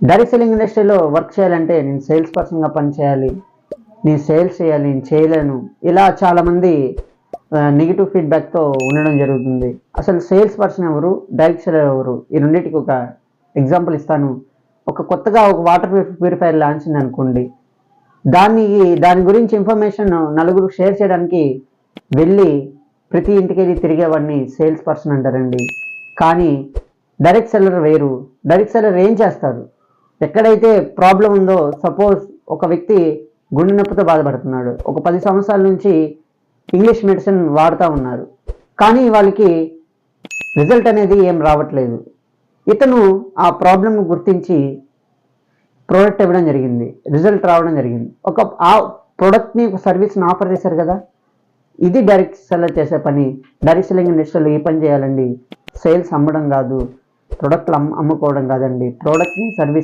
Direct selling ఇండస్ట్రీలో work చేయాలంటే నేను సేల్స్ పర్సన్గా పనిచేయాలి, నేను సేల్స్ చేయాలి, నేను చేయలేను, ఇలా చాలామంది నెగిటివ్ ఫీడ్బ్యాక్తో ఉండడం జరుగుతుంది. అసలు సేల్స్ పర్సన్ ఎవరు, డైరెక్ట్ సెల్లర్ ఎవరు, ఈ రెండింటికి ఒక ఎగ్జాంపుల్ ఇస్తాను. కొత్తగా ఒక వాటర్ ప్యూరిఫైయర్ లాంచ్ ఉంది అనుకోండి, దాని గురించి ఇన్ఫర్మేషన్ నలుగురు షేర్ చేయడానికి వెళ్ళి ప్రతి ఇంటికి వెళ్ళి తిరిగేవాడిని సేల్స్ పర్సన్ అంటారండి. కానీ డైరెక్ట్ సెల్లర్ వేరు. డైరెక్ట్ సెల్లర్ ఏం చేస్తారు, ఎక్కడైతే ప్రాబ్లం ఉందో, సపోజ్ ఒక వ్యక్తి గుండె నొప్పితో బాధపడుతున్నాడు, ఒక 10 సంవత్సరాల నుంచి ఇంగ్లీష్ మెడిసిన్ వాడుతూ ఉన్నారు, కానీ వాళ్ళకి రిజల్ట్ అనేది ఏం రావట్లేదు. ఇతను ఆ ప్రాబ్లమ్ గుర్తించి ప్రోడక్ట్ ఇవ్వడం జరిగింది, రిజల్ట్ రావడం జరిగింది. ఆ ప్రోడక్ట్ని, ఒక సర్వీస్ని ఆఫర్ చేశారు కదా. ఇది డైరెక్ట్ సెల్లర్ చేసే పని. డైరెక్ట్ సెల్లింగ్ ఇండస్ట్రీలో ఈ పని చేయాలండి. సేల్స్ అమ్మడం కాదు, ప్రోడక్ట్లు అమ్ముకోవడం కాదండి, ప్రోడక్ట్ని, సర్వీస్